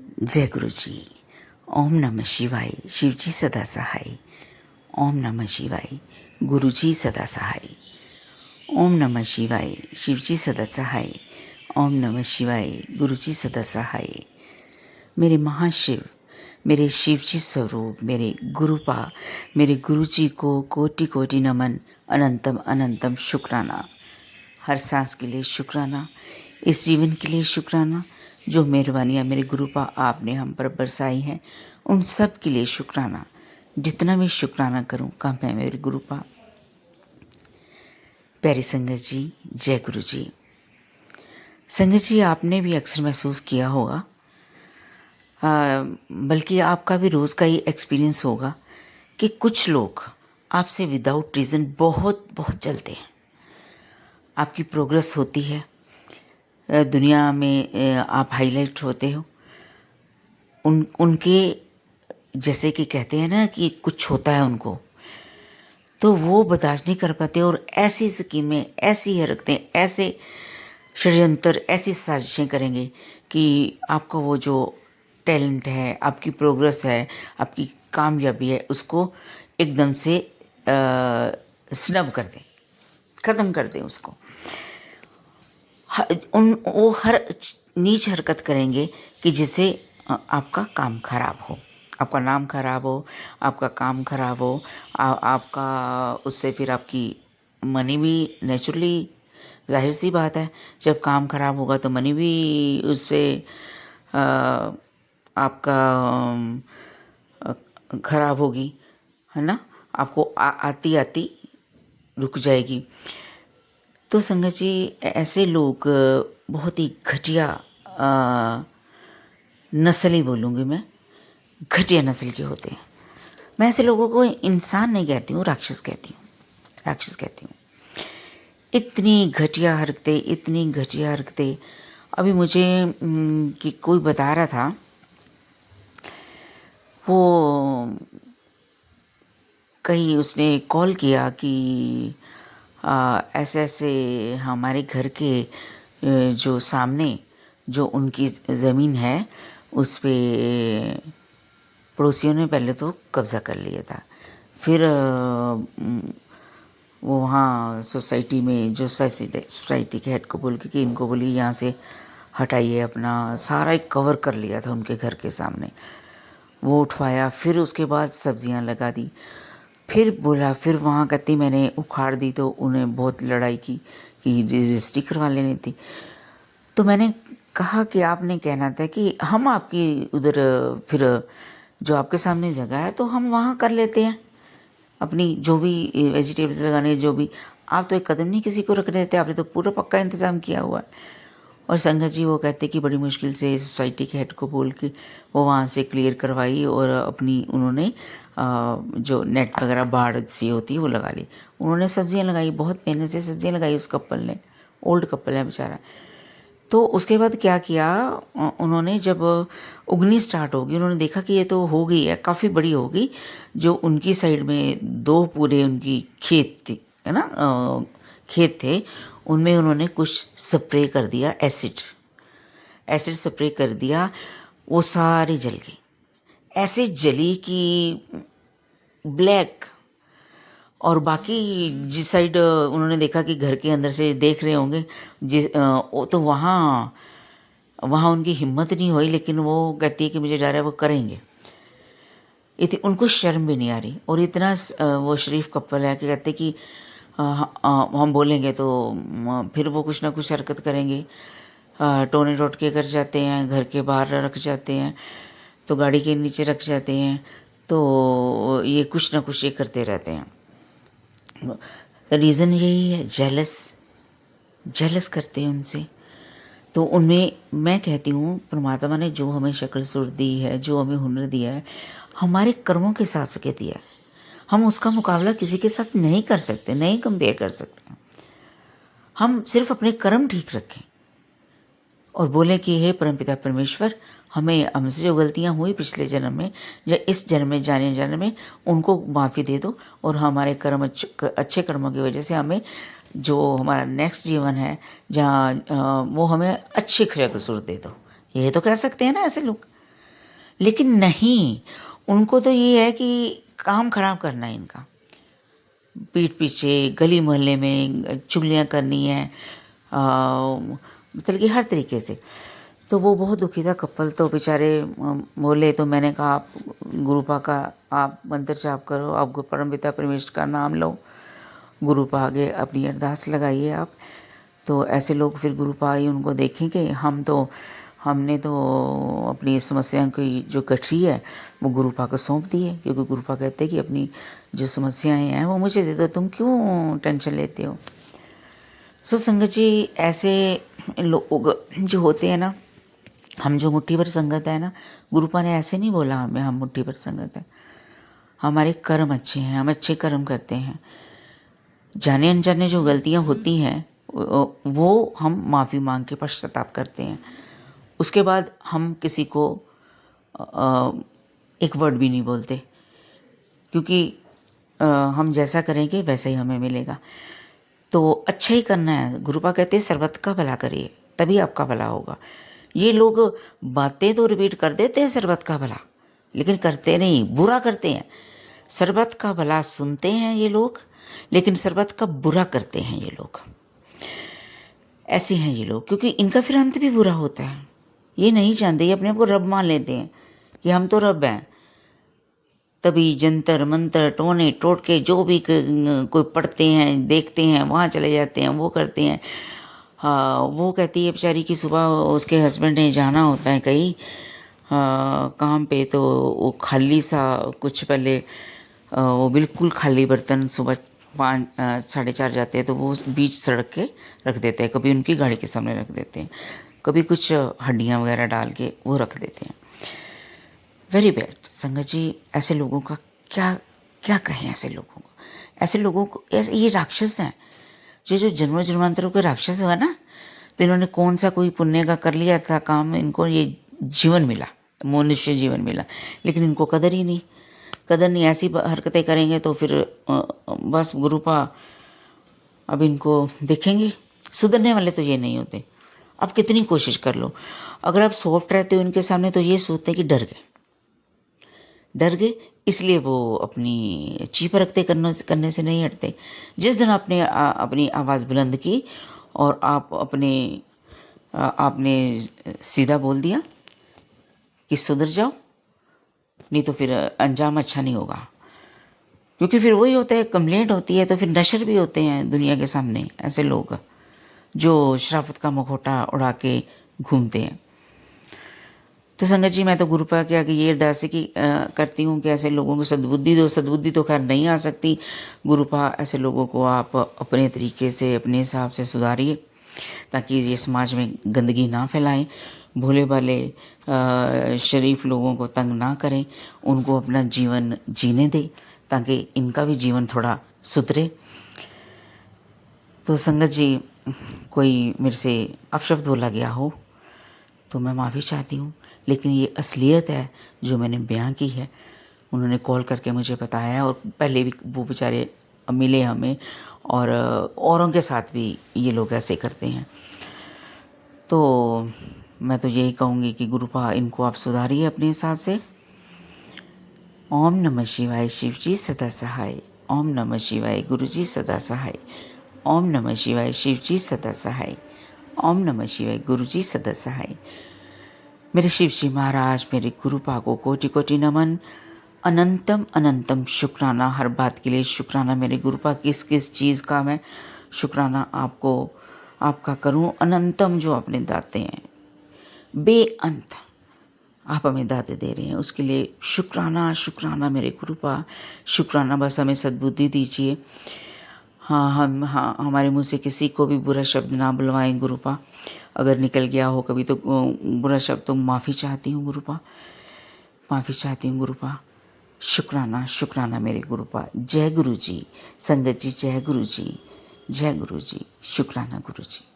जय गुरु जी। ओम नमः शिवाय। शिव जी सदा सहाय। ओम नमः शिवाय। गुरु जी सदा सहाय। ओम नमः शिवाय। शिव जी सदा सहाय। ओम नमः शिवाय। गुरु जी सदा सहाय। मेरे महाशिव, मेरे शिव जी स्वरूप, मेरे गुरुपा, मेरे गुरु जी को कोटि कोटि नमन, अनंतम अनंतम शुक्राना। हर सांस के लिए शुक्राना, इस जीवन के लिए शुक्राना। जो मेहरबानियाँ मेरे गुरुपा आपने हम पर बरसाई हैं, उन सब के लिए शुक्राना। जितना भी शुक्राना करूं कम है मेरे गुरुपा। प्यारी संगत जी, जय गुरु जी। संगत जी, आपने भी अक्सर महसूस किया होगा, बल्कि आपका भी रोज़ का ही एक्सपीरियंस होगा कि कुछ लोग आपसे विदाउट रीज़न बहुत बहुत जलते हैं। आपकी प्रोग्रेस होती है, दुनिया में आप हाईलाइट होते हो, उनके जैसे कि कहते हैं ना कि कुछ होता है उनको, तो वो बर्दाश्त नहीं कर पाते और ऐसी स्कीमें, ऐसी हरकतें, ऐसे षड्यंत्र, ऐसी साजिशें करेंगे कि आपका वो जो टैलेंट है, आपकी प्रोग्रेस है, आपकी कामयाबी है, उसको एकदम से स्नब कर दें, ख़त्म कर दें उसको। वो हर नीच हरकत करेंगे कि जिससे आपका काम खराब हो, आपका नाम खराब हो, आपका काम खराब हो, आपका उससे फिर आपकी मनी भी नेचुरली, जाहिर सी बात है, जब काम खराब होगा तो मनी भी उससे आपका खराब होगी, है ना। आपको आती आती रुक जाएगी। तो संगत जी, ऐसे लोग बहुत ही घटिया नस्ल ही बोलूँगी मैं, घटिया नस्ल के होते हैं। मैं ऐसे लोगों को इंसान नहीं कहती हूँ, राक्षस कहती हूँ, राक्षस कहती हूँ। इतनी घटिया हरकतें, इतनी घटिया हरकतें। अभी मुझे कि कोई बता रहा था, वो कहीं उसने कॉल किया कि ऐसे ऐसे हमारे घर के जो सामने जो उनकी ज़मीन है, उस पे पड़ोसियों ने पहले तो कब्ज़ा कर लिया था। फिर वो वहाँ सोसाइटी में जो सोसाइटी के हेड को बोल के कि इनको बोली यहाँ से हटाइए, अपना सारा एक कवर कर लिया था उनके घर के सामने। वो उठवाया, फिर उसके बाद सब्जियां लगा दी। फिर बोला, फिर वहाँ कहती मैंने उखाड़ दी तो उन्हें बहुत लड़ाई की कि रजिस्ट्री करवा लेनी थी। तो मैंने कहा कि आपने कहना था कि हम आपकी उधर फिर जो आपके सामने जगह है तो हम वहाँ कर लेते हैं अपनी जो भी वेजिटेबल्स लगाने, जो भी। आप तो एक कदम नहीं किसी को रखने देते, आपने तो पूरा पक्का इंतज़ाम किया हुआ है। और संगत जी, वो कहते कि बड़ी मुश्किल से सोसाइटी के हेड को बोल के वो वहाँ से क्लियर करवाई और अपनी उन्होंने जो नेट वगैरह बाढ़ सी होती है वो लगा ली। उन्होंने सब्जियां लगाई, बहुत मेहनत से सब्जियां लगाई उस कपल ने। ओल्ड कपल है बेचारा। तो उसके बाद क्या किया, उन्होंने जब उगनी स्टार्ट होगी, उन्होंने देखा कि ये तो हो गई है, काफ़ी बड़ी हो गई। जो उनकी साइड में दो पूरे उनकी खेत थी, है ना, खेत थे, उनमें उन्होंने कुछ स्प्रे कर दिया, एसिड स्प्रे कर दिया। वो सारी जल गई, ऐसे जली कि ब्लैक। और बाकी जिस साइड उन्होंने देखा कि घर के अंदर से देख रहे होंगे तो वहाँ वहाँ उनकी हिम्मत नहीं हुई, लेकिन वो कहती है कि मुझे डर है, वो करेंगे। उनको शर्म भी नहीं आ रही। और इतना वो शरीफ कपल है कि कहते कि हम बोलेंगे तो फिर वो कुछ ना कुछ हरकत करेंगे। टोने टोटके कर जाते हैं, घर के बाहर रख जाते हैं, तो गाड़ी के नीचे रख जाते हैं, तो ये कुछ ना कुछ ये करते रहते हैं। रीज़न यही है, जेलस करते हैं उनसे। तो उनमें मैं कहती हूँ, परमात्मा ने जो हमें शक्ल सूरत दी है, जो हमें हुनर दिया है, हमारे कर्मों के हिसाब से दिया है। हम उसका मुकाबला किसी के साथ नहीं कर सकते, नहीं कंपेयर कर सकते। हम सिर्फ अपने कर्म ठीक रखें और बोलें कि हे परमपिता परमेश्वर, हमें हमसे जो गलतियाँ हुई पिछले जन्म में या इस जन्म में, जाने जन्म में, उनको माफ़ी दे दो। और हमारे कर्म अच्छे कर्मों की वजह से हमें जो हमारा नेक्स्ट जीवन है, जहाँ वो हमें अच्छी शक्ल सूरत दे दो। ये तो कह सकते हैं ना ऐसे लोग। लेकिन नहीं, उनको तो ये है कि काम खराब करना है इनका, पीठ पीछे गली मोहल्ले में चुगलियाँ करनी है, मतलब कि हर तरीके से। तो वो बहुत दुखी था कपल, तो बेचारे बोले, तो मैंने कहा आप गुरुपा का आप मंत्र जाप करो, आप परमपिता परमेश्वर का नाम लो, गुरुपा आगे अपनी अरदास लगाइए आप। तो ऐसे लोग फिर गुरुपा ही उनको देखेंगे। हमने तो अपनी समस्याओं की जो गठरी है वो गुरुपा को सौंप दी है, क्योंकि गुरुपा कहते हैं कि अपनी जो समस्याएं हैं वो मुझे दे दो, तुम क्यों टेंशन लेते हो। सो संगत जी, ऐसे लोग जो होते हैं ना, हम जो मुट्ठी भर संगत है ना, गुरुपा ने ऐसे नहीं बोला हमें हम मुट्ठी भर संगत है। हमारे कर्म अच्छे हैं, हम अच्छे कर्म करते हैं, जाने अनजाने जो गलतियां होती हैं वो हम माफ़ी मांग के पश्चाताप करते हैं। उसके बाद हम किसी को एक वर्ड भी नहीं बोलते, क्योंकि हम जैसा करेंगे वैसा ही हमें मिलेगा। तो अच्छा ही करना है। गुरुपा कहते हैं सर्वत्र का भला करिए, तभी आपका भला होगा। ये लोग बातें तो रिपीट कर देते हैं सर्वत्र का भला, लेकिन करते नहीं, बुरा करते हैं। सर्वत्र का भला सुनते हैं ये लोग, लेकिन सर्वत्र का बुरा करते हैं ये लोग। ऐसे हैं ये लोग, क्योंकि इनका फिर अंत भी बुरा होता है। ये नहीं जानते, ये अपने आप को रब मान लेते हैं कि हम तो रब हैं। तभी जंतर मंतर टोने टोटके जो भी कोई पढ़ते हैं, देखते हैं, वहाँ चले जाते हैं, वो करते हैं। हाँ, वो कहती है बेचारी कि सुबह उसके हस्बैंड ने जाना होता है कहीं काम पे, तो वो खाली सा कुछ पहले वो बिल्कुल खाली बर्तन सुबह 5-4:30 जाते हैं, तो वो बीच सड़क के रख देते हैं। कभी उनकी गाड़ी के सामने रख देते हैं, कभी कुछ हड्डियाँ वगैरह डाल के वो रख देते हैं। वेरी बैड संगत जी। ऐसे लोगों का क्या क्या कहें। ऐसे लोगों को ये राक्षस हैं। जो जन्मों जन्मांतरों के राक्षस हुआ ना, तो इन्होंने कौन सा कोई पुण्य का कर लिया था काम, इनको ये जीवन मिला, मनुष्य जीवन मिला, लेकिन इनको कदर ही नहीं। ऐसी हरकतें करेंगे तो फिर बस गुरुपा अब इनको देखेंगे। सुधरने वाले तो ये नहीं होते। आप कितनी कोशिश कर लो, अगर आप सॉफ्ट रहते हो इनके सामने, तो ये सोचते हैं कि डर गए, इसलिए वो अपनी चीप रखते करने से नहीं हटते। जिस दिन आपने अपनी आवाज़ बुलंद की और आपने सीधा बोल दिया कि सुधर जाओ, नहीं तो फिर अंजाम अच्छा नहीं होगा। क्योंकि फिर वही होता है, कंप्लेंट होती है तो फिर नशर भी होते हैं दुनिया के सामने ऐसे लोग जो शराफत का मुखौटा उड़ा के घूमते हैं। तो संगत जी, मैं तो गुरुपा के आगे ये अरदास करती हूँ कि ऐसे लोगों को सद्बुद्धि दो। सद्बुद्धि तो खैर नहीं आ सकती, गुरुपा ऐसे लोगों को आप अपने तरीके से अपने हिसाब से सुधारिए, ताकि ये समाज में गंदगी ना फैलाएं, भोले भाले शरीफ लोगों को तंग ना करें, उनको अपना जीवन जीने दें, ताकि इनका भी जीवन थोड़ा सुधरे। तो संगत जी, कोई मेरे से अपशब्द बोला गया हो तो मैं माफ़ी चाहती हूँ, लेकिन ये असलियत है जो मैंने बयां की है। उन्होंने कॉल करके मुझे बताया है, और पहले भी वो बेचारे मिले हमें, और औरों के साथ भी ये लोग ऐसे करते हैं। तो मैं तो यही कहूँगी कि गुरुपा इनको आप सुधारिए अपने हिसाब से। ओम नमः शिवाय, शिव जी सदा सहाय। ओम नमः शिवाय, गुरु जी सदा सहाय। ओम नमः शिवाय, शिव जी सदा सहाय। ओम नमः शिवाय, गुरु जी सदा सहाय। मेरे शिव जी महाराज, मेरे गुरुपा को कोटि कोटि नमन, अनंतम अनंतम शुक्राना, हर बात के लिए शुक्राना। मेरे गुरुपा किस किस चीज़ का मैं शुक्राना आपका करूं, अनंतम जो आपने दाते हैं, बेअंत आप हमें दाते दे रहे हैं, उसके लिए शुक्राना मेरे गुरुपा, शुक्राना। बस हमें सद्बुद्धि दीजिए। हाँ, हमारे मुँह से किसी को भी बुरा शब्द ना बुलवाएं गुरुपा। अगर निकल गया हो कभी तो बुरा शब्द, तो माफ़ी चाहती हूँ गुरुपा, माफ़ी चाहती हूँ गुरुपा। शुक्राना मेरे गुरुपा। जय गुरु जी। संगत जी, जय गुरु जी, जय गुरु जी। शुक्राना गुरु जी।